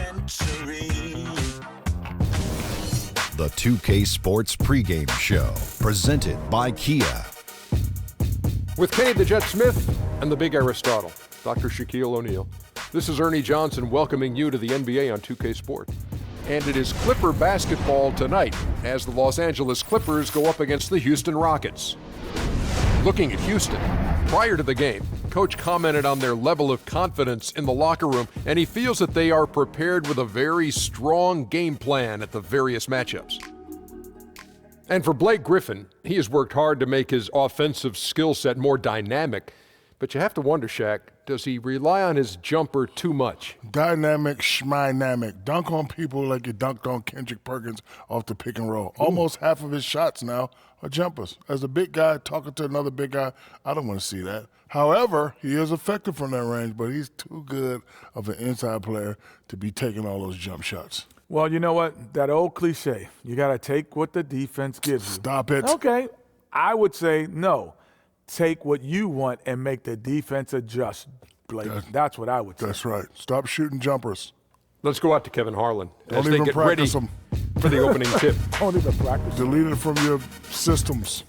The 2K Sports pregame show, presented by Kia. With Kenny the Jet Smith and the Big Aristotle, Dr. Shaquille O'Neal. This is Ernie Johnson welcoming you to the NBA on 2K Sports. And it is Clipper basketball tonight as the Los Angeles Clippers go up against the Houston Rockets. Looking at Houston, prior to the game, Coach commented on their level of confidence in the locker room, and he feels that they are prepared with a very strong game plan at the various matchups. And for Blake Griffin, he has worked hard to make his offensive skill set more dynamic, but you have to wonder, Shaq, does he rely on his jumper too much? Dynamic, schmynamic. Dunk on people like you dunked on Kendrick Perkins off the pick and roll. Almost half of his shots now are jumpers. As a big guy talking to another big guy, I don't want to see that. However, he is effective from that range, but he's too good of an inside player to be taking all those jump shots. Well, you know what? That old cliche, you got to take what the defense gives you. Stop it. Okay, I would say no. Take what you want and make the defense adjust, Blake. That's what I would say. That's right. Stop shooting jumpers. Let's go out to Kevin Harlan as Don't they even get ready practice them. for the opening tip. Don't even practice. Delete it from your systems.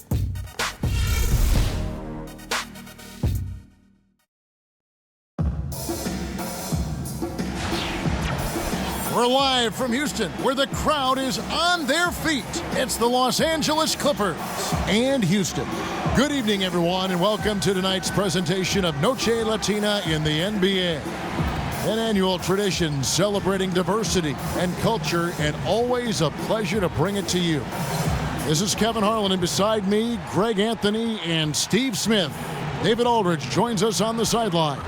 We're live from Houston, where the crowd is on their feet. It's the Los Angeles Clippers and Houston. Good evening, everyone, and welcome to tonight's presentation of Noche Latina in the NBA. An annual tradition celebrating diversity and culture, and always a pleasure to bring it to you. This is Kevin Harlan, and beside me, Greg Anthony and Steve Smith. David Aldridge joins us on the sidelines.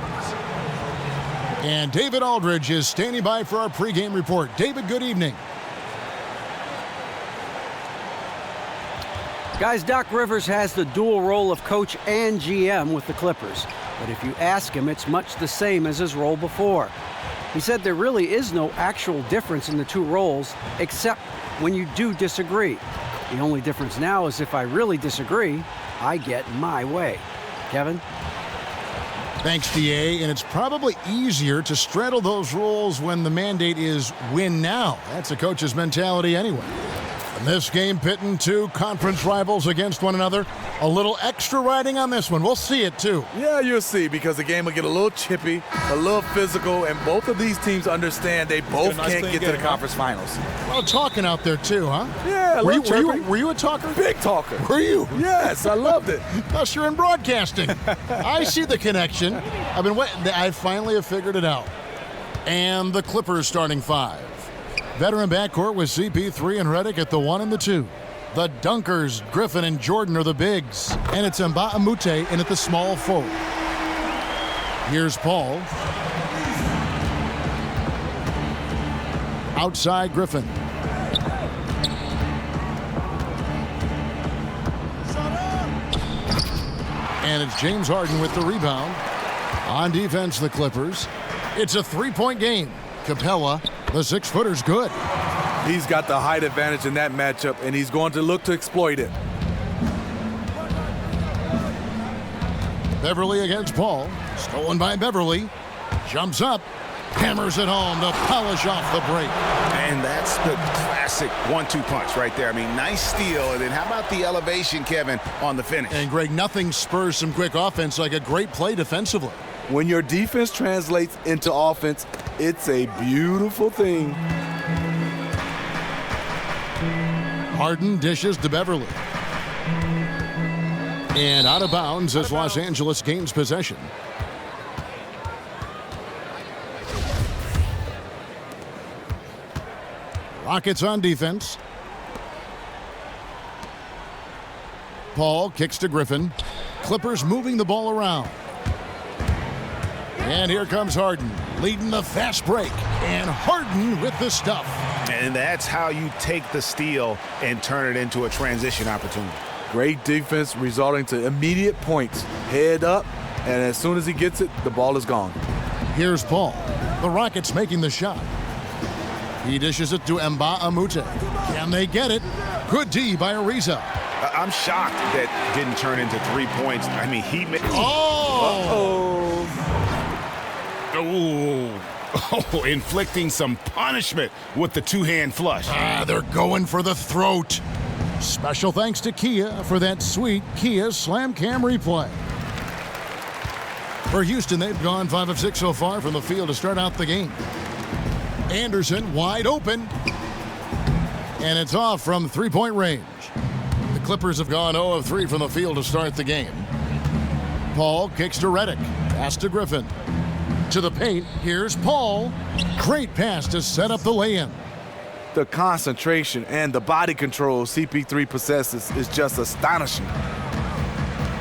And David Aldridge is standing by for our pregame report. David, good evening. Guys, Doc Rivers has the dual role of coach and GM with the Clippers. But if you ask him, it's much the same as his role before. He said there really is no actual difference in the two roles, except when you do disagree. The only difference now is if I really disagree, I get my way. Kevin? Thanks, DA, and it's probably easier to straddle those roles when the mandate is win now. That's a coach's mentality anyway. In this game, pitting two conference rivals against one another. A little extra riding on this one. We'll see it, too. Yeah, you'll see, because the game will get a little chippy, a little physical, and both of these teams understand they both can't get to the conference finals. Well, talking out there, too, huh? Yeah, were you a talker? Big talker. Were you? Yes, I loved it. Plus, you're in broadcasting. I see the connection. I finally have figured it out. And the Clippers starting five. Veteran backcourt with CP3 and Redick at the 1 and the 2. The Dunkers, Griffin and Jordan, are the bigs. And it's Mbah-a-Moute in at the small forward. Here's Paul. Outside Griffin. And it's James Harden with the rebound. On defense, the Clippers. It's a three-point game. Capella, the 6-footer's good. He's got the height advantage in that matchup, and he's going to look to exploit it. Beverly against Paul. Stolen by Beverly. Jumps up. Hammers it home to polish off the break. And that's the classic 1-2 punch right there. I mean, nice steal. And then how about the elevation, Kevin, on the finish? And, Greg, nothing spurs some quick offense like a great play defensively. When your defense translates into offense, it's a beautiful thing. Harden dishes to Beverly. And out of bounds as Los Angeles gains possession. Rockets on defense. Paul kicks to Griffin. Clippers moving the ball around. And here comes Harden, leading the fast break. And Harden with the stuff. And that's how you take the steal and turn it into a transition opportunity. Great defense resulting to immediate points. Head up, and as soon as he gets it, the ball is gone. Here's Paul. The Rockets making the shot. He dishes it to Mbah-a-Moute. Can they get it? Good D by Ariza. I'm shocked that didn't turn into 3 points. I mean, he made... Oh! Uh-oh. Oh, inflicting some punishment with the two-hand flush. They're going for the throat. Special thanks to Kia for that sweet Kia Slam Cam replay. For Houston, they've gone 5 of 6 so far from the field to start out the game. Anderson wide open. And it's off from three-point range. The Clippers have gone 0 of 3 from the field to start the game. Paul kicks to Redick. Pass to Griffin. To the paint. Here's Paul. Great pass to set up the lay-in. The concentration and the body control CP3 possesses is just astonishing.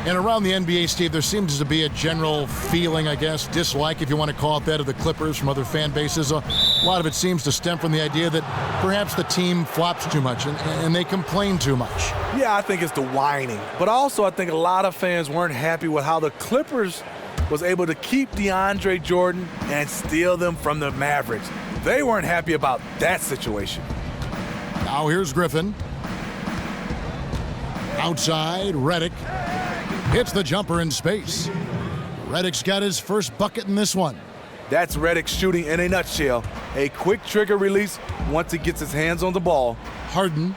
And around the NBA, Steve, there seems to be a general feeling, I guess, dislike, if you want to call it that, of the Clippers from other fan bases. A lot of it seems to stem from the idea that perhaps the team flops too much and they complain too much. Yeah, I think it's the whining. But also, I think a lot of fans weren't happy with how the Clippers was able to keep DeAndre Jordan and steal them from the Mavericks. They weren't happy about that situation. Now here's Griffin. Outside, Redick. Hits the jumper in space. Redick's got his first bucket in this one. That's Redick shooting in a nutshell. A quick trigger release once he gets his hands on the ball. Harden.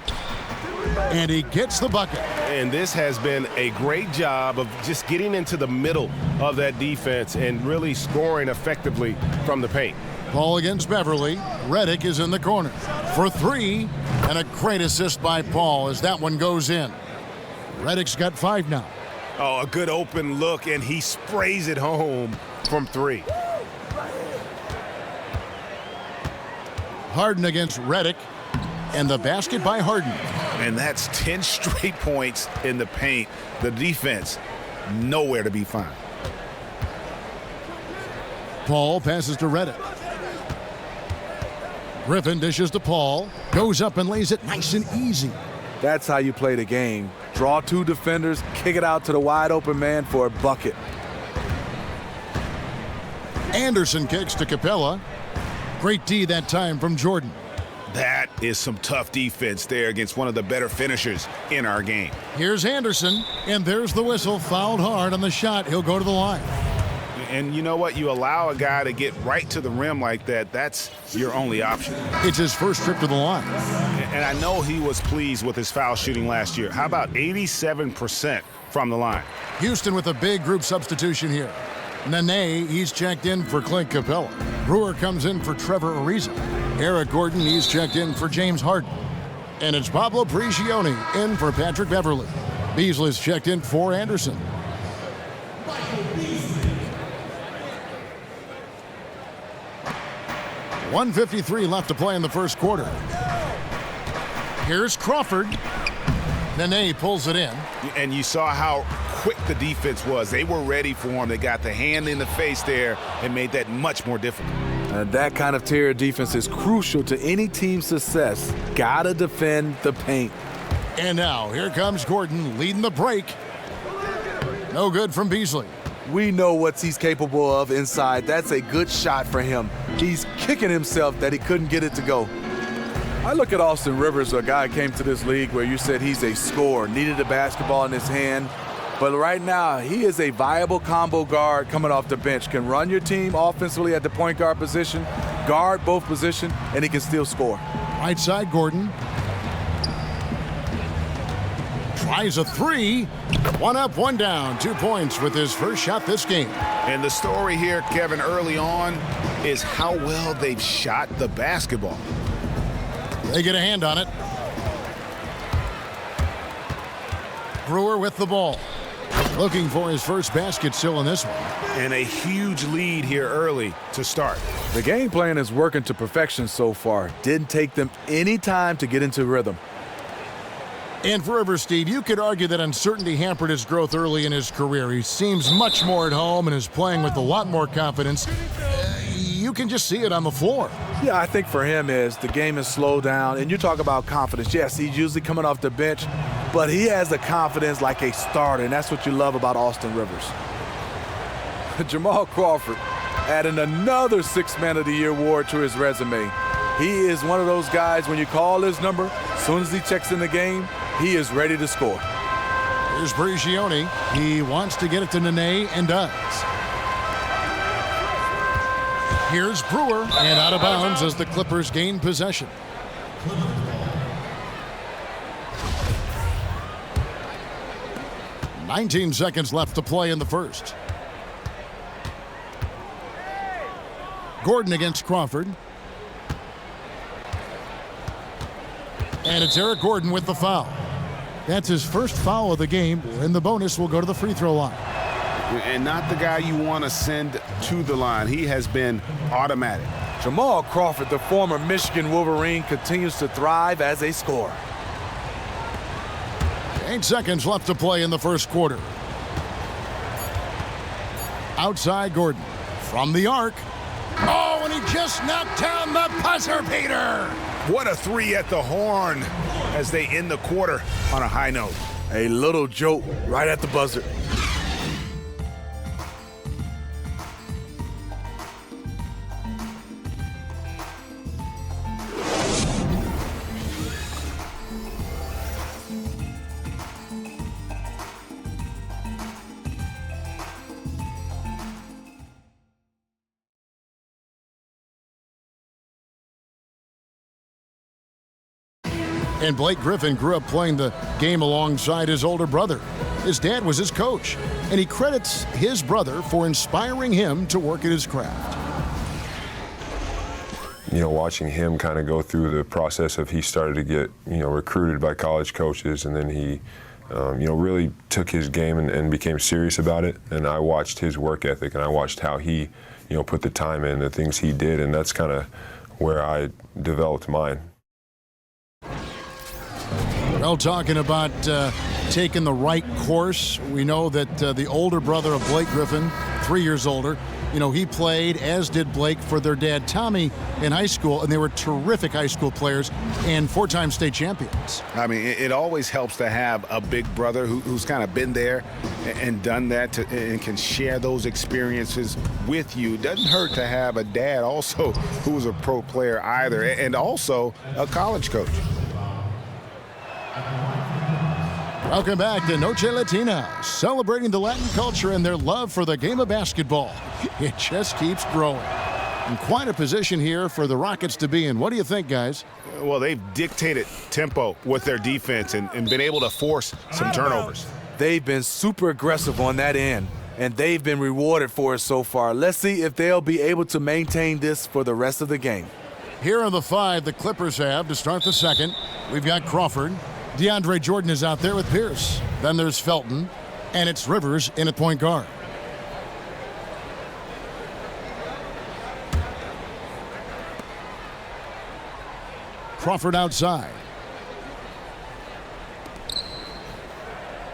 And he gets the bucket. And this has been a great job of just getting into the middle of that defense and really scoring effectively from the paint. Ball against Beverly. Redick is in the corner for 3. And a great assist by Paul as that one goes in. Redick's got 5 now. Oh, a good open look, and he sprays it home from 3. Harden against Redick, and the basket by Harden. And that's 10 straight points in the paint. The defense, nowhere to be found. Paul passes to Redick. Griffin dishes to Paul, goes up and lays it nice and easy. That's how you play the game. Draw 2 defenders, kick it out to the wide open man for a bucket. Anderson kicks to Capella. Great D that time from Jordan. That is some tough defense there against one of the better finishers in our game. Here's Anderson, and there's the whistle. Fouled hard on the shot. He'll go to the line. And you know what? You allow a guy to get right to the rim like that, that's your only option. It's his first trip to the line. And I know he was pleased with his foul shooting last year. How about 87% from the line? Houston with a big group substitution here. Nene, he's checked in for Clint Capella. Brewer comes in for Trevor Ariza. Eric Gordon, he's checked in for James Harden. And it's Pablo Prigioni in for Patrick Beverly. Beasley's checked in for Anderson. .153 left to play in the first quarter. Here's Crawford. Nene pulls it in. And you saw how quick the defense was. They were ready for him. They got the hand in the face there and made that much more difficult. That kind of terror defense is crucial to any team's success. Gotta defend the paint. And now here comes Gordon leading the break. No good from Beasley. We know what he's capable of inside. That's a good shot for him. He's kicking himself that he couldn't get it to go. I look at Austin Rivers, a guy who came to this league where you said he's a scorer, needed a basketball in his hand. But right now, he is a viable combo guard coming off the bench. Can run your team offensively at the point guard position, guard both positions, and he can still score. Right side, Gordon. Tries a 3. 1 up, 1 down. 2 points with his first shot this game. And the story here, Kevin, early on is how well they've shot the basketball. They get a hand on it. Brewer with the ball. Looking for his first basket still in this one. And a huge lead here early to start. The game plan is working to perfection so far. Didn't take them any time to get into rhythm. And for Rivers, Steve, you could argue that uncertainty hampered his growth early in his career. He seems much more at home and is playing with a lot more confidence. You can just see it on the floor. Yeah, I think for him is the game is slowed down. And you talk about confidence. Yes, he's usually coming off the bench, but he has the confidence like a starter, and that's what you love about Austin Rivers. Jamal Crawford adding another 6th Man of the Year award to his resume. He is one of those guys, when you call his number, as soon as he checks in the game, he is ready to score. Here's Prigioni. He wants to get it to Nene and does. Here's Brewer, and out of bounds as the Clippers gain possession. "19 seconds left to play in the first. Gordon against Crawford. And it's Eric Gordon with the foul. That's his first foul of the game, and the bonus will go to the free throw line. And not the guy you want to send to the line. He has been automatic. Jamal Crawford, the former Michigan Wolverine, continues to thrive as a scorer. 8 seconds left to play in the first quarter. Outside Gordon. From the arc. Oh, and he just knocked down the buzzer beater. What a three at the horn as they end the quarter on a high note. A little joke right at the buzzer. And Blake Griffin grew up playing the game alongside his older brother. His dad was his coach, and he credits his brother for inspiring him to work at his craft. You know, watching him kind of go through the process of he started to get, recruited by college coaches, and then he, really took his game and became serious about it. And I watched his work ethic, and I watched how he, put the time in, the things he did, and that's kind of where I developed mine. Well, talking about taking the right course, we know that the older brother of Blake Griffin, 3 years older, he played, as did Blake, for their dad Tommy in high school, and they were terrific high school players and 4-time state champions. I mean, it always helps to have a big brother who's kind of been there and done that and can share those experiences with you. It doesn't hurt to have a dad also who was a pro player either, and also a college coach. Welcome back to Noche Latina, celebrating the Latin culture and their love for the game of basketball. It just keeps growing. And quite a position here for the Rockets to be in. What do you think, guys? Well, they've dictated tempo with their defense and been able to force some turnovers. They've been super aggressive on that end, and they've been rewarded for it so far. Let's see if they'll be able to maintain this for the rest of the game. Here are the 5 the Clippers have to start the second. We've got Crawford. DeAndre Jordan is out there with Pierce. Then there's Felton, and it's Rivers in at point guard. Crawford outside.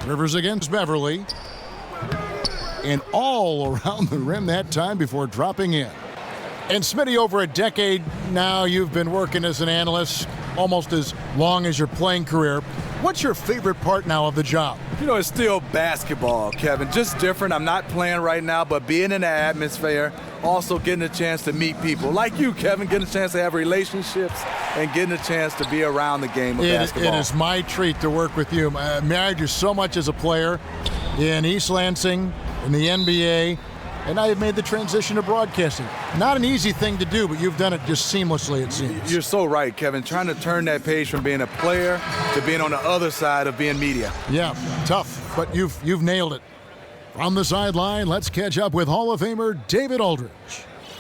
Rivers against Beverly. And all around the rim that time before dropping in. And Smitty, over a decade now, you've been working as an analyst almost as long as your playing career. What's your favorite part now of the job? It's still basketball, Kevin. Just different. I'm not playing right now, but being in the atmosphere, also getting a chance to meet people like you, Kevin, getting a chance to have relationships and getting a chance to be around the game of basketball. It is my treat to work with you. I admired you so much as a player in East Lansing, in the NBA, and now you've made the transition to broadcasting. Not an easy thing to do, but you've done it just seamlessly, it seems. You're so right, Kevin. Trying to turn that page from being a player to being on the other side of being media. Yeah, tough, but you've nailed it. From the sideline, let's catch up with Hall of Famer David Aldridge.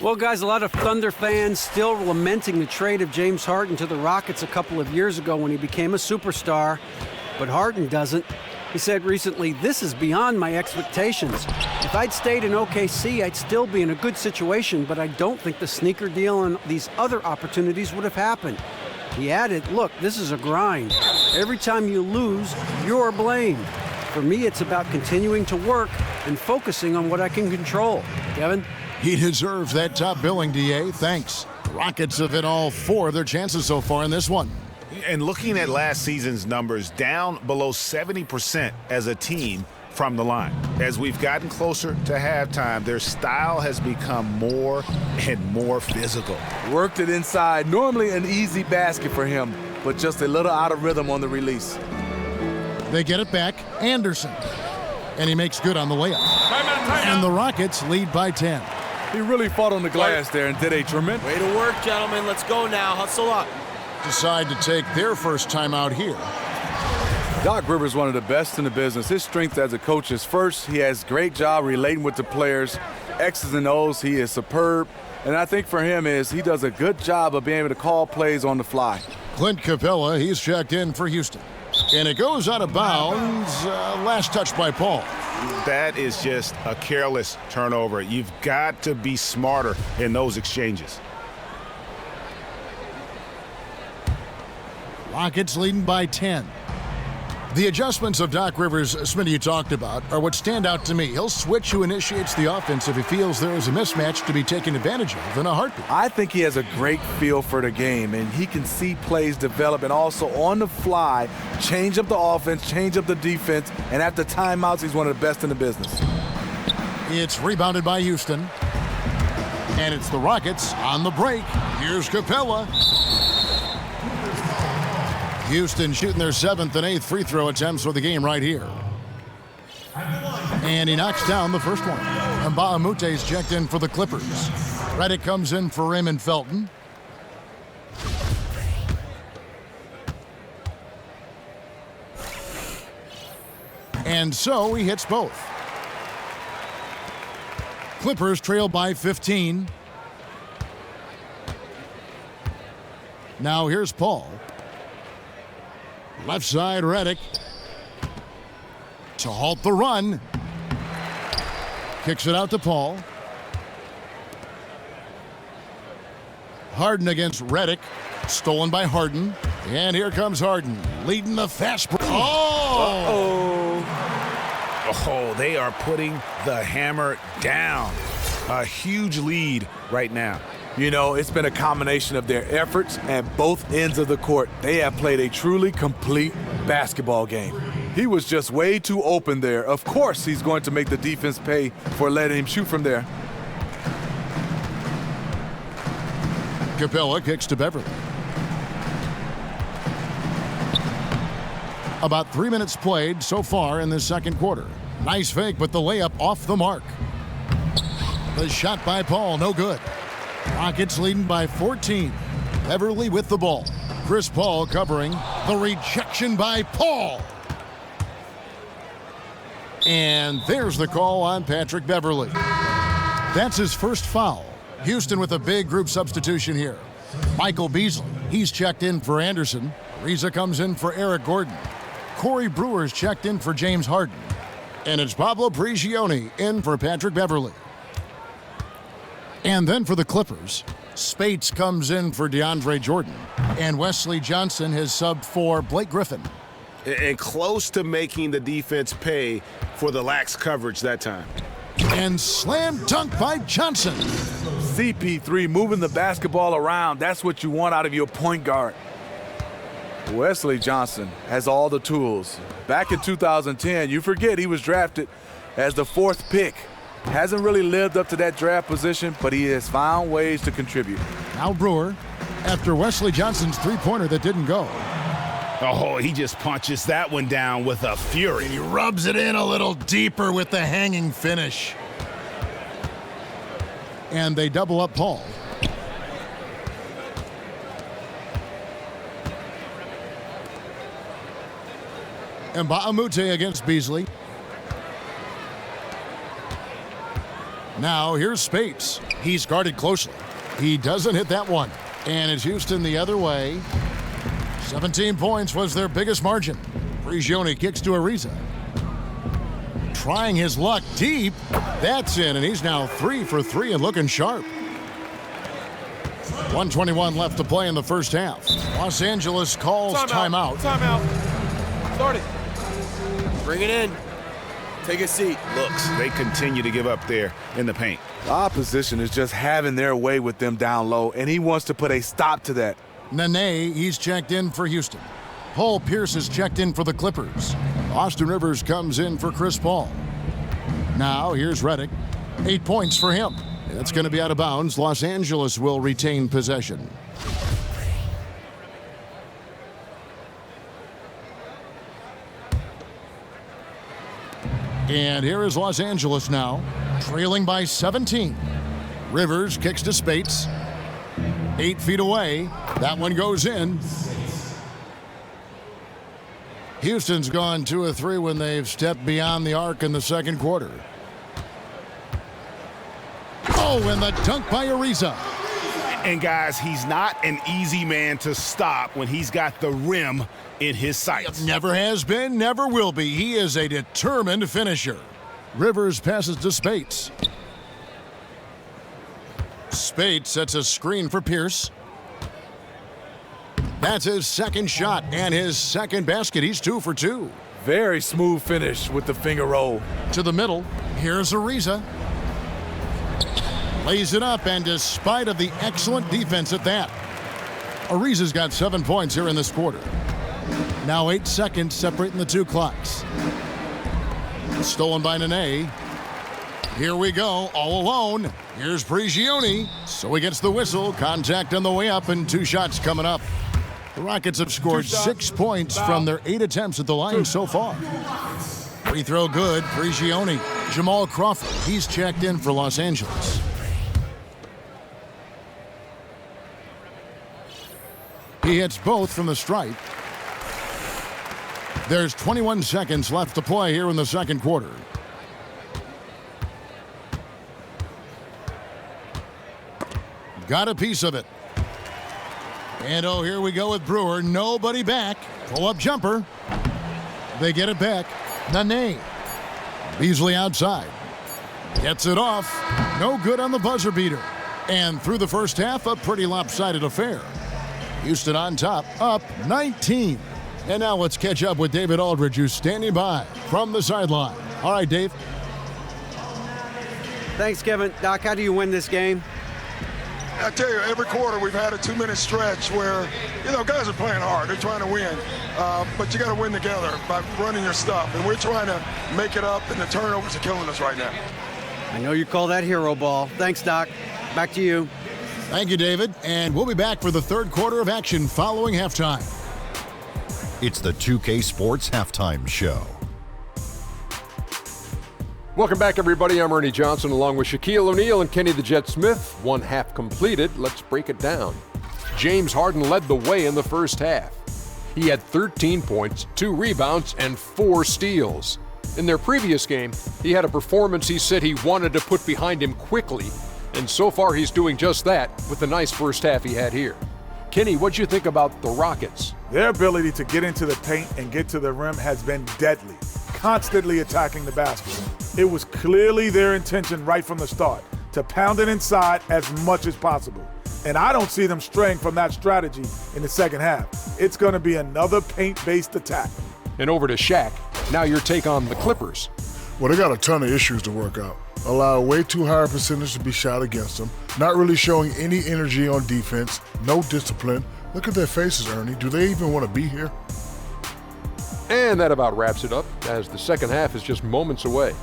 Well, guys, a lot of Thunder fans still lamenting the trade of James Harden to the Rockets a couple of years ago when he became a superstar, but Harden doesn't. He said recently, "This is beyond my expectations. If I'd stayed in OKC, I'd still be in a good situation, but I don't think the sneaker deal and these other opportunities would have happened." He added, "Look, this is a grind. Every time you lose, you're blamed. For me, it's about continuing to work and focusing on what I can control." Kevin? He deserves that top billing, DA. Thanks. The Rockets have hit all 4 of their chances so far in this one. And looking at last season's numbers, down below 70% as a team from the line. As we've gotten closer to halftime, their style has become more and more physical. Worked it inside. Normally an easy basket for him, but just a little out of rhythm on the release. They get it back. Anderson. And he makes good on the layup. And the Rockets lead by 10. He really fought on the glass there and did a tremendous. Way to work, gentlemen. Let's go now. Hustle up. Decide to take their first time out here. Doc Rivers is one of the best in the business. His strength as a coach is first, he has a great job relating with the players. X's and O's, he is superb. And I think for him is he does a good job of being able to call plays on the fly. Clint Capella, he's checked in for Houston. And it goes out of bounds. Last touch by Paul. That is just a careless turnover. You've got to be smarter in those exchanges. Rockets leading by 10. The adjustments of Doc Rivers, Smitty, you talked about, are what stand out to me. He'll switch who initiates the offense if he feels there is a mismatch to be taken advantage of in a heartbeat. I think he has a great feel for the game, and he can see plays develop and also on the fly change up the offense, change up the defense, and after timeouts, he's one of the best in the business. It's rebounded by Houston, and it's the Rockets on the break. Here's Capella. Houston shooting their 7th and 8th free throw attempts for the game right here. And he knocks down the first one. And Mbaamute's checked in for the Clippers. Redick comes in for Raymond Felton. And so he hits both. Clippers trail by 15. Now here's Paul. Left side, Redick. To halt the run. Kicks it out to Paul. Harden against Redick. Stolen by Harden. And here comes Harden, leading the fast break. Oh! Oh, they are putting the hammer down. A huge lead right now. You know, it's been a combination of their efforts at both ends of the court. They have played a truly complete basketball game. He was just way too open there. Of course, he's going to make the defense pay for letting him shoot from there. Capella kicks to Beverly. About 3 minutes played so far in the second quarter. Nice fake, but the layup off the mark. The shot by Paul, no good. Rockets leading by 14. Beverly with the ball. Chris Paul covering. The rejection by Paul. And there's the call on Patrick Beverly. That's his first foul. Houston with a big group substitution here. Michael Beasley, he's checked in for Anderson. Reza comes in for Eric Gordon. Corey Brewer's checked in for James Harden. And it's Pablo Prigioni in for Patrick Beverly. And then for the Clippers, Spates comes in for DeAndre Jordan. And Wesley Johnson has subbed for Blake Griffin. And close to making the defense pay for the lax coverage that time. And slam dunk by Johnson. CP3 moving the basketball around. That's what you want out of your point guard. Wesley Johnson has all the tools. Back in 2010, you forget he was drafted as the 4th pick. Hasn't really lived up to that draft position, but he has found ways to contribute. Now Brewer, after Wesley Johnson's three-pointer that didn't go. Oh, he just punches that one down with a fury. And he rubs it in a little deeper with the hanging finish. And they double up Paul. And Mbaamoute against Beasley. Now here's Spates. He's guarded closely. He doesn't hit that one. And it's Houston the other way. 17 points was their biggest margin. Prigioni kicks to Ariza. Trying his luck deep. That's in, and he's now 3 for 3 and looking sharp. 1:21 left to play in the first half. Los Angeles calls timeout. Timeout. Start it. Bring it in. Take a seat. Looks, they continue to give up there in the paint. The opposition is just having their way with them down low, and he wants to put a stop to that. Nene, he's checked in for Houston. Paul Pierce is checked in for the Clippers. Austin Rivers comes in for Chris Paul. Now here's Redick. 8 points for him. That's going to be out of bounds. Los Angeles will retain possession. And here is Los Angeles now, trailing by 17. Rivers kicks to Spates. 8 feet away. That one goes in. Houston's gone 2 of 3 when they've stepped beyond the arc in the second quarter. Oh, and the dunk by Ariza. And guys, he's not an easy man to stop when he's got the rim in his sights. Never has been, never will be. He is a determined finisher. Rivers passes to Spates. Spates sets a screen for Pierce. That's his second shot and his second basket. He's 2 for 2. Very smooth finish with the finger roll. To the middle. Here's Ariza. Lays it up, and despite of the excellent defense at that, Ariza's got 7 points here in this quarter. Now 8 seconds separating the 2 clocks. Stolen by Nene. Here we go, all alone. Here's Prigioni. So he gets the whistle. Contact on the way up, and 2 shots coming up. The Rockets have scored 6 points from their 8 attempts at the line so far. Free throw good, Prigioni. Jamal Crawford, he's checked in for Los Angeles. He hits both from the stripe. There's 21 seconds left to play here in the second quarter. Got a piece of it. And oh, here we go with Brewer. Nobody back. Pull-up jumper. They get it back. Nene. Beasley outside. Gets it off. No good on the buzzer beater. And through the first half, a pretty lopsided affair. Houston on top, up 19. And now let's catch up with David Aldridge, who's standing by from the sideline. All right, Dave. Thanks, Kevin. Doc, how do you win this game? I tell you, every quarter we've had a 2-minute stretch where, guys are playing hard. They're trying to win. But you got to win together by running your stuff. And we're trying to make it up, and the turnovers are killing us right now. I know you call that hero ball. Thanks, Doc. Back to you. Thank you, David. And we'll be back for the third quarter of action following halftime. It's the 2K Sports Halftime Show. Welcome back, everybody. I'm Ernie Johnson along with Shaquille O'Neal and Kenny the Jet Smith. 1 half completed. Let's break it down. James Harden led the way in the first half. He had 13 points, 2 rebounds, and 4 steals. In their previous game, he had a performance he said he wanted to put behind him quickly, and so far he's doing just that with the nice first half he had here. Kenny, what'd you think about the Rockets? Their ability to get into the paint and get to the rim has been deadly, constantly attacking the basket. It was clearly their intention right from the start to pound it inside as much as possible. And I don't see them straying from that strategy in the second half. It's going to be another paint-based attack. And over to Shaq. Now your take on the Clippers. Well, they got a ton of issues to work out. Allow way too high a percentage to be shot against them. Not really showing any energy on defense. No discipline. Look at their faces, Ernie. Do they even want to be here? And that about wraps it up, as the second half is just moments away.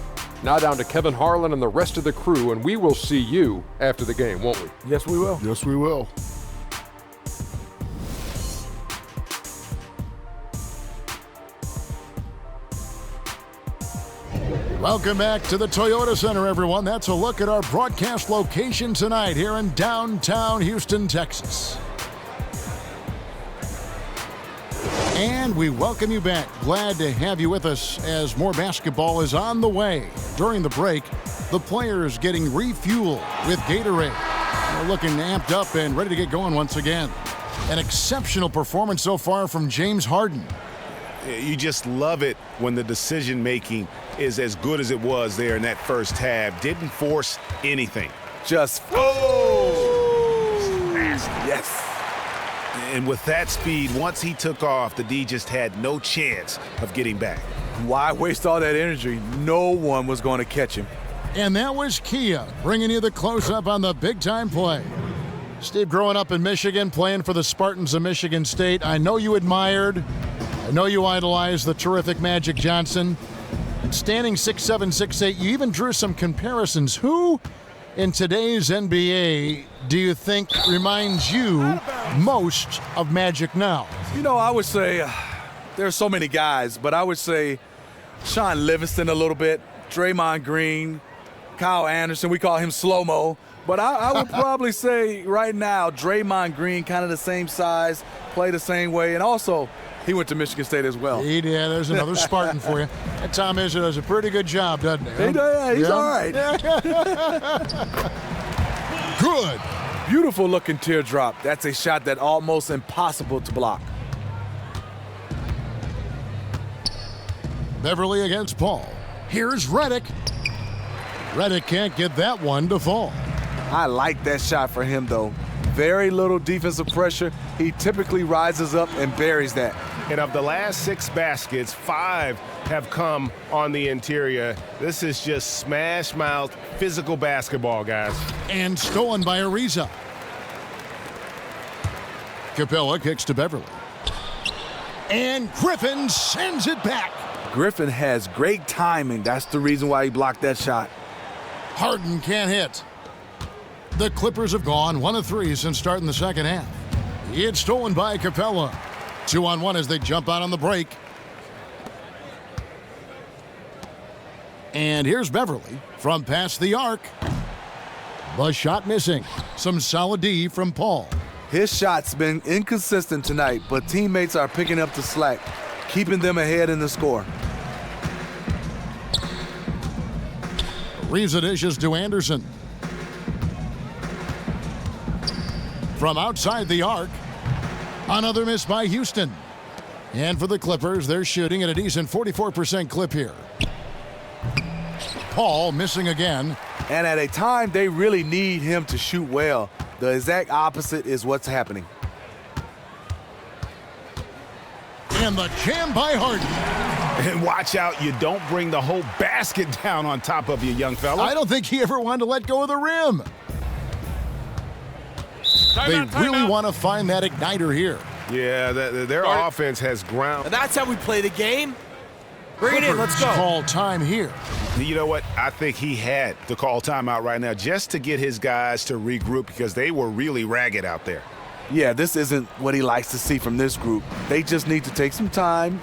Now down to Kevin Harlan and the rest of the crew, and we will see you after the game, won't we? Yes, we will. Yes, we will. Welcome back to the Toyota Center, everyone. That's a look at our broadcast location tonight here in downtown Houston, Texas. And we welcome you back. Glad to have you with us as more basketball is on the way. During the break, the players getting refueled with Gatorade. They're looking amped up and ready to get going once again. An exceptional performance so far from James Harden. You just love it when the decision-making is as good as it was there in that first half. Didn't force anything. Just, Nasty. yes. And with that speed, once he took off, the D just had no chance of getting back. Why waste all that energy? No one was going to catch him. And that was Kia bringing you the close-up on the big-time play. Steve, growing up in Michigan, playing for the Spartans of Michigan State, I know you admired, I know you idolized the terrific Magic Johnson. Standing 6'7", 6'8", you even drew some comparisons. Who in today's NBA do you think reminds you most of Magic now? I would say there's so many guys, but I would say Sean Livingston a little bit, Draymond Green, Kyle Anderson. We call him slow-mo. But I would probably say right now, Draymond Green, kind of the same size, play the same way, and also he went to Michigan State as well. He did. There's another Spartan for you. And Tom Izzo does a pretty good job, doesn't he? He's all right. Good. Beautiful looking teardrop. That's a shot that almost impossible to block. Beverly against Paul. Here's Redick. Redick can't get that one to fall. I like that shot for him, though. Very little defensive pressure. He typically rises up and buries that. And of the last 6 baskets, 5 have come on the interior. This is just smash mouth physical basketball, guys. And stolen by Ariza. Capella kicks to Beverly. And Griffin sends it back. Griffin has great timing. That's the reason why he blocked that shot. Harden can't hit. The Clippers have gone 1 of 3 since starting the second half. It's stolen by Capella. 2-on-1 as they jump out on the break. And here's Beverly from past the arc. The shot missing. Some solid D from Paul. His shot's been inconsistent tonight, but teammates are picking up the slack, keeping them ahead in the score. Reeves the dishes to Anderson. From outside the arc, another miss by Houston. And for the Clippers, they're shooting at a decent 44% clip here. Paul missing again. And at a time they really need him to shoot well. The exact opposite is what's happening. And the jam by Harden. And watch out, you don't bring the whole basket down on top of you, young fella. I don't think he ever wanted to let go of the rim. They really want to find that igniter here. Yeah, their offense has ground. And that's how we play the game. Bring it in, let's go. Call time here. You know what? I think he had to call timeout right now just to get his guys to regroup because they were really ragged out there. Yeah, this isn't what he likes to see from this group. They just need to take some time,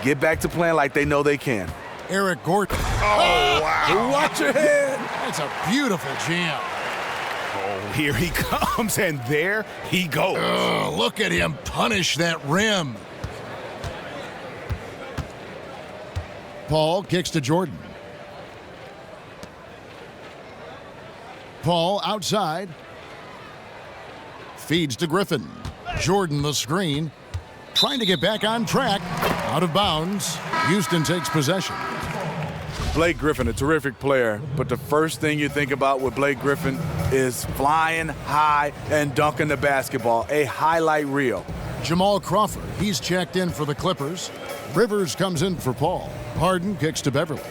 get back to playing like they know they can. Eric Gordon. Oh, wow. Watch your head. That's a beautiful jam. Oh, here he comes, and there he goes. Look at him punish that rim. Paul kicks to Jordan. Paul outside. Feeds to Griffin. Jordan the screen. Trying to get back on track. Out of bounds. Houston takes possession. Blake Griffin, a terrific player, but the first thing you think about with Blake Griffin is flying high and dunking the basketball, a highlight reel. Jamal Crawford, he's checked in for the Clippers. Rivers comes in for Paul. Harden kicks to Beverly.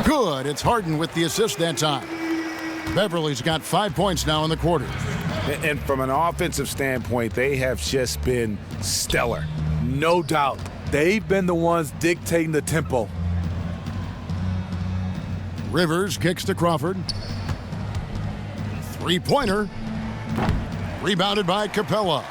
Good, it's Harden with the assist that time. Beverly's got 5 points now in the quarter. And from an offensive standpoint, they have just been stellar. No doubt. They've been the ones dictating the tempo. Rivers kicks to Crawford. Three-pointer. Rebounded by Capella.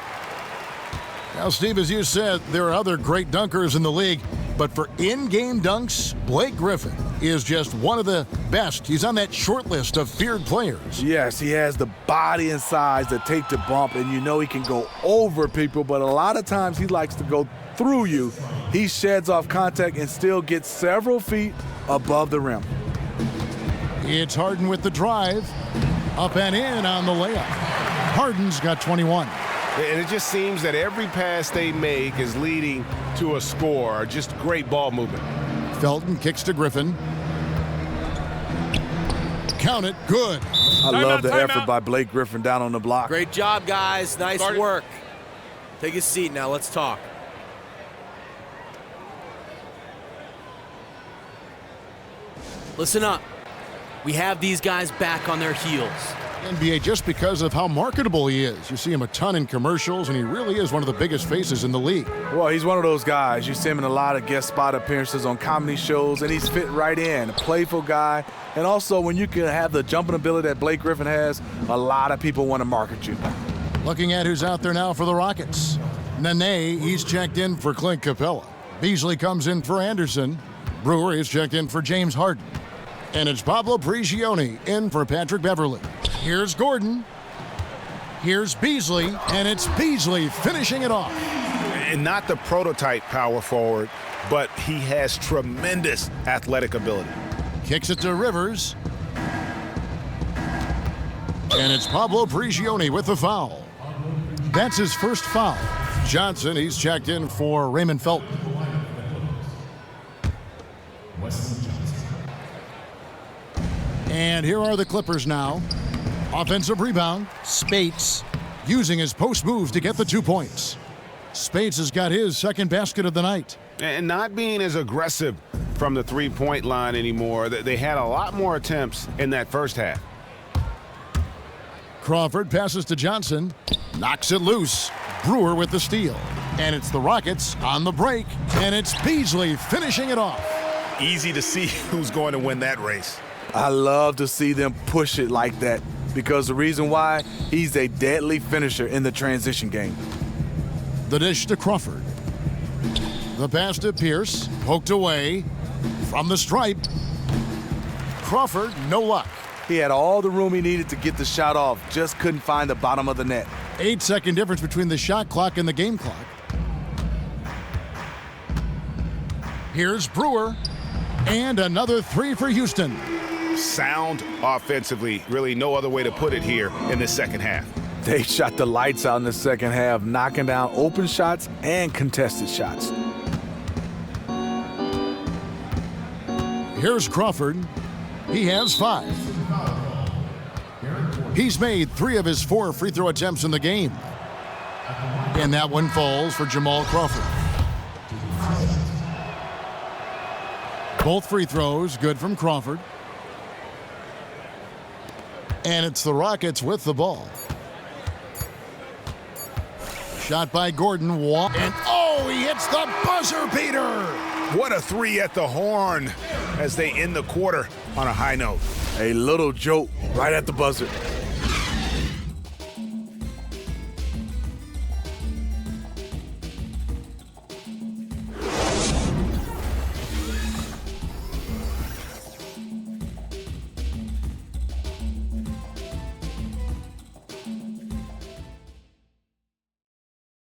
Now, Steve, as you said, there are other great dunkers in the league, but for in-game dunks, Blake Griffin is just one of the best. He's on that short list of feared players. Yes, he has the body and size to take the bump, and you know he can go over people, but a lot of times he likes to go through you. He sheds off contact and still gets several feet above the rim. It's Harden with the drive. Up and in on the layup. Harden's got 21. And it just seems that every pass they make is leading to a score. Just great ball movement. Felton kicks to Griffin. Count it, good. I love the effort by Blake Griffin down on the block. Great job, guys. Nice work. Take a seat now. Let's talk. Listen up. We have these guys back on their heels. NBA just because of how marketable he is. You see him a ton in commercials, and he really is one of the biggest faces in the league. Well, he's one of those guys. You see him in a lot of guest spot appearances on comedy shows, and he's fit right in. A playful guy. And also, when you can have the jumping ability that Blake Griffin has, a lot of people want to market you. Looking at who's out there now for the Rockets. Nene, he's checked in for Clint Capella. Beasley comes in for Anderson. Brewer is checked in for James Harden. And it's Pablo Prigioni in for Patrick Beverly. Here's Gordon. Here's Beasley, and it's Beasley finishing it off. And not the prototype power forward, but he has tremendous athletic ability. Kicks it to Rivers. And it's Pablo Prigioni with the foul. That's his first foul. Johnson, he's checked in for Raymond Felton. And here are the Clippers now. Offensive rebound. Spates using his post moves to get the 2 points. Spates has got his second basket of the night. And not being as aggressive from the three-point line anymore. They had a lot more attempts in that first half. Crawford passes to Johnson. Knocks it loose. Brewer with the steal. And it's the Rockets on the break. And it's Beasley finishing it off. Easy to see who's going to win that race. I love to see them push it like that because the reason why, he's a deadly finisher in the transition game. The dish to Crawford. The pass to Pierce. Poked away from the stripe. Crawford, no luck. He had all the room he needed to get the shot off, just couldn't find the bottom of the net. 8-second difference between the shot clock and the game clock. Here's Brewer. And another three for Houston. Sound offensively, really no other way to put it here in the second half. They shot the lights out in the second half, knocking down open shots and contested shots. Here's Crawford. He has 5. He's made 3 of his 4 free throw attempts in the game. And that one falls for Jamal Crawford. Both free throws good from Crawford. And it's the Rockets with the ball. Shot by Gordon. And oh, he hits the buzzer beater. What a 3 at the horn as they end the quarter on a high note. A little joke right at the buzzer.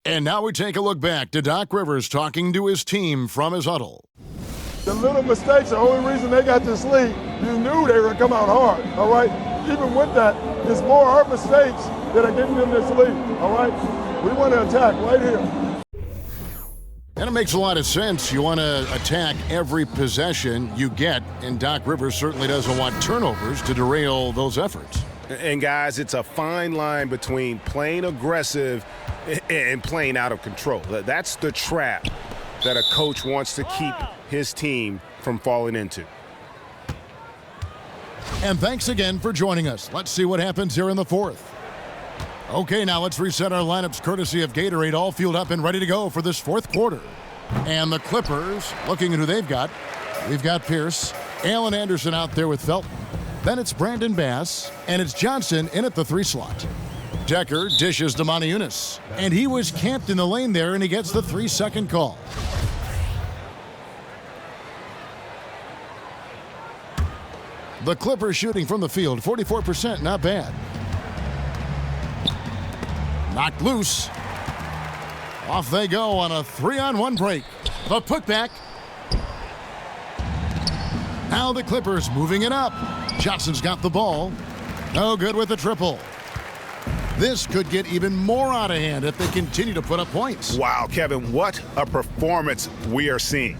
And now we take a look back to Doc Rivers talking to his team from his huddle. The little mistakes, the only reason they got this lead, you knew they were going to come out hard, all right? Even with that, it's more our mistakes that are getting them this lead, all right? We want to attack right here. And it makes a lot of sense. You want to attack every possession you get, and Doc Rivers certainly doesn't want turnovers to derail those efforts. And guys, it's a fine line between playing aggressive and playing out of control. That's the trap that a coach wants to keep his team from falling into. And thanks again for joining us. Let's see what happens here in the 4th. Okay, now let's reset our lineups courtesy of Gatorade, all fueled up and ready to go for this 4th quarter. And the Clippers, looking at who they've got. We've got Pierce, Allen Anderson out there with Felton. Then it's Brandon Bass, and it's Johnson in at the 3 slot. Decker dishes to Moniunas, and he was camped in the lane there, and he gets the 3-second call. The Clippers shooting from the field, 44%, not bad. Knocked loose. Off they go on a 3-on-1 break. The putback. Now the Clippers moving it up. Johnson's got the ball. No good with the triple. This could get even more out of hand if they continue to put up points. Wow, Kevin, what a performance we are seeing.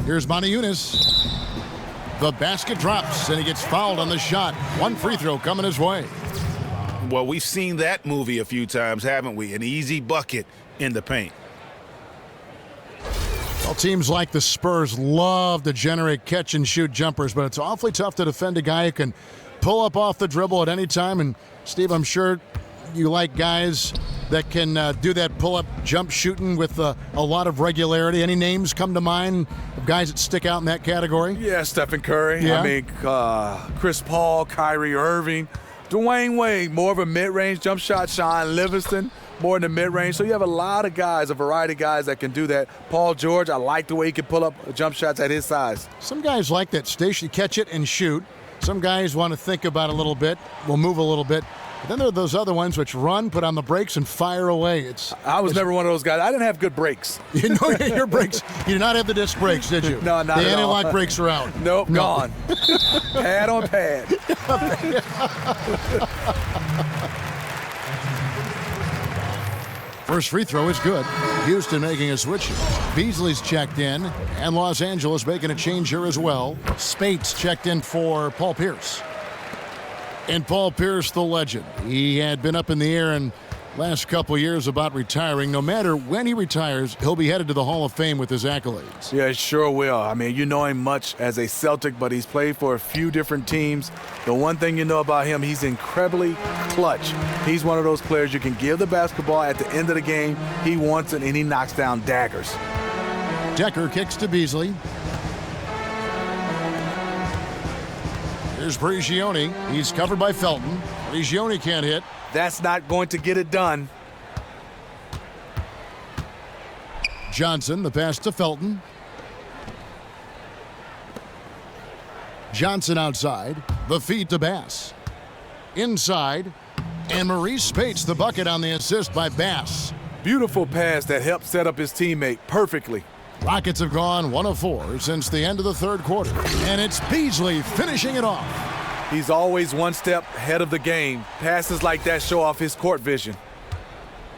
Here's Moniunas. The basket drops, and he gets fouled on the shot. 1 free throw coming his way. Well, we've seen that movie a few times, haven't we? An easy bucket in the paint. Well, teams like the Spurs love to generate catch-and-shoot jumpers, but it's awfully tough to defend a guy who can pull up off the dribble at any time. And, Steve, I'm sure you like guys that can do that pull-up jump shooting with a lot of regularity. Any names come to mind of guys that stick out in that category? Yeah, Stephen Curry. Yeah. I mean, Chris Paul, Kyrie Irving, Dwayne Wade, more of a mid-range jump shot. Sean Livingston, more in the mid-range. So you have a lot of guys, a variety of guys that can do that. Paul George, I like the way he can pull up jump shots at his size. Some guys like that station, catch it and shoot. Some guys want to think about it a little bit, will move a little bit. But then there are those other ones which run, put on the brakes, and fire away. I was never one of those guys. I didn't have good brakes. You know your brakes. You did not have the disc brakes, did you? No, not the at all. The anti-lock brakes are out. Nope, no. Gone. Pad on pad. First free throw is good. Houston making a switch. Beasley's checked in, and Los Angeles making a change here as well. Spates checked in for Paul Pierce. And Paul Pierce, the legend. He had been up in the air in last couple years about retiring. No matter when he retires, he'll be headed to the Hall of Fame with his accolades. Yeah, sure will. I mean, you know him much as a Celtic, but he's played for a few different teams. The one thing you know about him, he's incredibly clutch. He's one of those players you can give the basketball at the end of the game. He wants it, and he knocks down daggers. Decker kicks to Beasley. Here's Prigioni. He's covered by Felton. Prigioni can't hit. That's not going to get it done. Johnson, the pass to Felton. Johnson outside. The feed to Bass. Inside. And Maurice Spates, the bucket on the assist by Bass. Beautiful pass that helped set up his teammate perfectly. Rockets have gone 1 of 4 since the end of the third quarter. And it's Beasley finishing it off. He's always one step ahead of the game. Passes like that show off his court vision.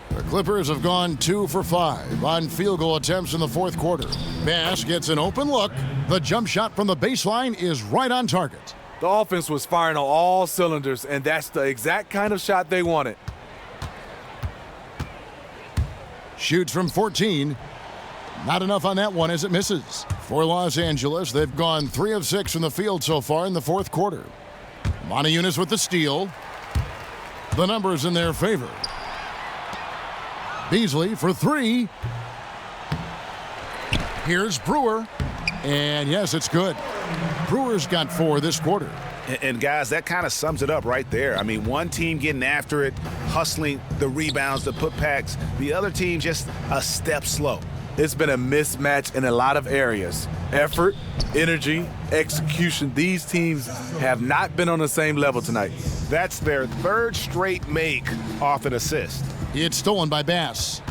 The Clippers have gone 2 for 5 on field goal attempts in the fourth quarter. Bass gets an open look. The jump shot from the baseline is right on target. The offense was firing on all cylinders, and that's the exact kind of shot they wanted. Shoots from 14. Not enough on that one as it misses. For Los Angeles, they've gone 3 of 6 from the field so far in the fourth quarter. Moniunas with the steal. The numbers in their favor. Beasley for 3. Here's Brewer. And yes, it's good. Brewer's got 4 this quarter. And guys, that kind of sums it up right there. I mean, one team getting after it, hustling the rebounds, the putbacks. The other team just a step slow. It's been a mismatch in a lot of areas. Effort, energy, execution. These teams have not been on the same level tonight. That's their third straight make off an assist. It's stolen by Bass.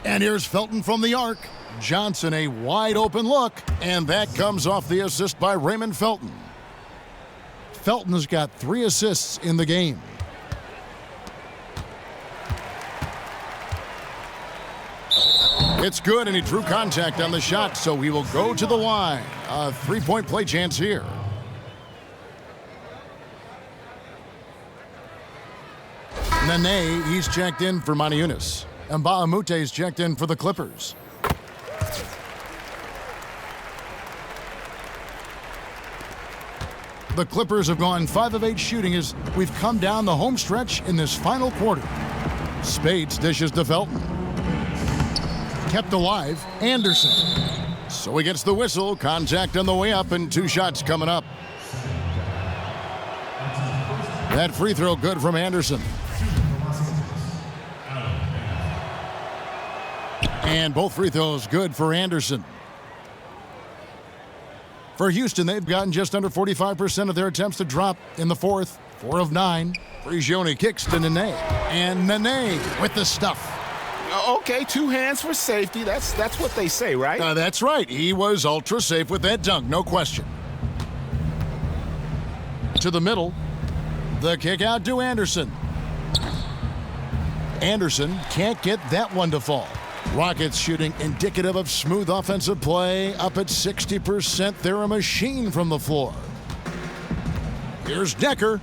And here's Felton from the arc. Johnson, a wide open look, and that comes off the assist by Raymond Felton. Felton's got 3 assists in the game. It's good, and he drew contact on the shot, so he will go to the line. A 3-point play chance here. Nene, he's checked in for Moniunas. And Baamute's checked in for the Clippers. The Clippers have gone 5 of 8 shooting as we've come down the home stretch in this final quarter. Spates dishes to Felton. Kept alive, Anderson. So he gets the whistle, contact on the way up, and 2 shots coming up. That free throw good from Anderson. And both free throws good for Anderson. For Houston, they've gotten just under 45% of their attempts to drop in the fourth. 4 of 9. Prigioni kicks to Nene. And Nene with the stuff. Okay, 2 hands for safety. That's what they say, right? That's right. He was ultra safe with that dunk, no question. To the middle. The kick out to Anderson. Anderson can't get that one to fall. Rockets shooting indicative of smooth offensive play. Up at 60%. They're a machine from the floor. Here's Decker.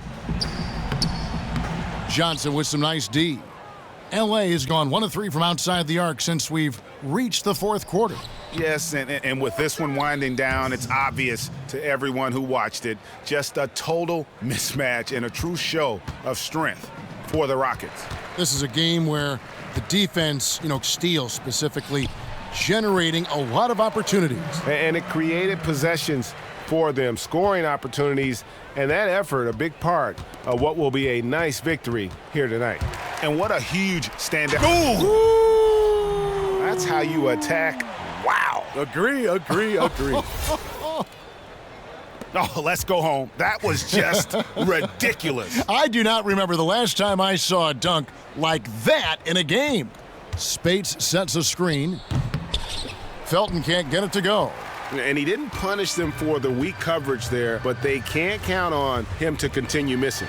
Johnson with some nice D. LA has gone 1 of 3 from outside the arc since we've reached the fourth quarter. Yes, and with this one winding down, it's obvious to everyone who watched it. Just a total mismatch and a true show of strength for the Rockets. This is a game where the defense, steals specifically, generating a lot of opportunities. And it created possessions for them, scoring opportunities, and that effort a big part of what will be a nice victory here tonight. And what a huge standout. Ooh! That's how you attack. Wow. Agree. Oh, let's go home. That was just ridiculous. I do not remember the last time I saw a dunk like that in a game. Spates sets a screen. Felton can't get it to go. And he didn't punish them for the weak coverage there, but they can't count on him to continue missing.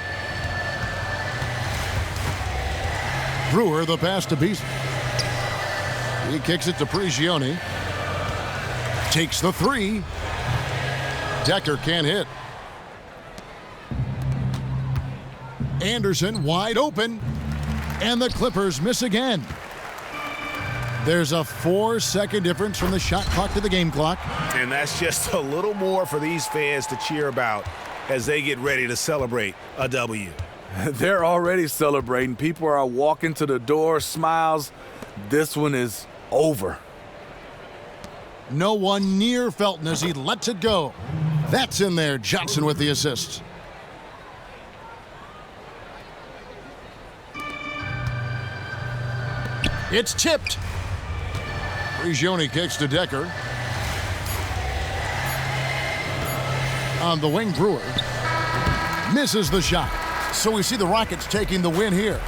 Brewer, the pass to Beasley. He kicks it to Prigioni. Takes the three. Decker can't hit. Anderson wide open. And the Clippers miss again. There's a 4-second difference from the shot clock to the game clock. And that's just a little more for these fans to cheer about as they get ready to celebrate a W. They're already celebrating. People are walking to the door, smiles. This one is over. No one near Felton as he lets it go. That's in there. Johnson with the assist. It's tipped. Prigioni kicks to Decker. On the wing, Brewer misses the shot. So we see the Rockets taking the win here.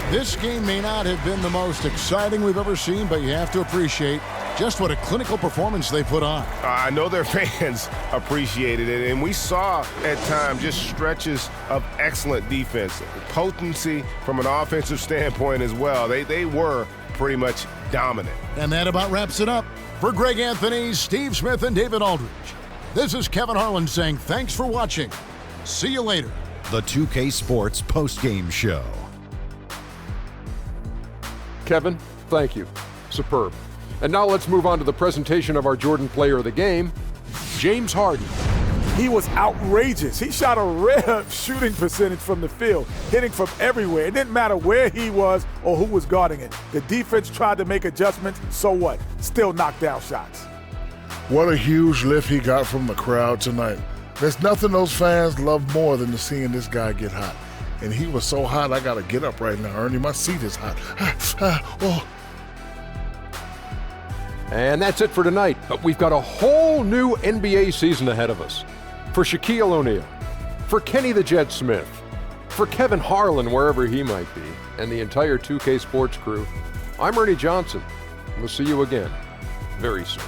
This game may not have been the most exciting we've ever seen, but you have to appreciate just what a clinical performance they put on. I know their fans appreciated it, and we saw at times just stretches of excellent defense, potency from an offensive standpoint as well. They were pretty much dominant. And that about wraps it up. For Greg Anthony, Steve Smith, and David Aldridge, this is Kevin Harlan saying thanks for watching. See you later. The 2K Sports postgame show. Kevin, thank you. Superb. And now let's move on to the presentation of our Jordan Player of the Game, James Harden. He was outrageous. He shot a rare shooting percentage from the field, hitting from everywhere. It didn't matter where he was or who was guarding it. The defense tried to make adjustments, so what? Still knocked down shots. What a huge lift he got from the crowd tonight. There's nothing those fans love more than seeing this guy get hot. And he was so hot, I got to get up right now, Ernie. My seat is hot. Oh. And that's it for tonight, but we've got a whole new NBA season ahead of us. For Shaquille O'Neal, for Kenny the Jet Smith, for Kevin Harlan, wherever he might be, and the entire 2K Sports crew, I'm Ernie Johnson. We'll see you again very soon.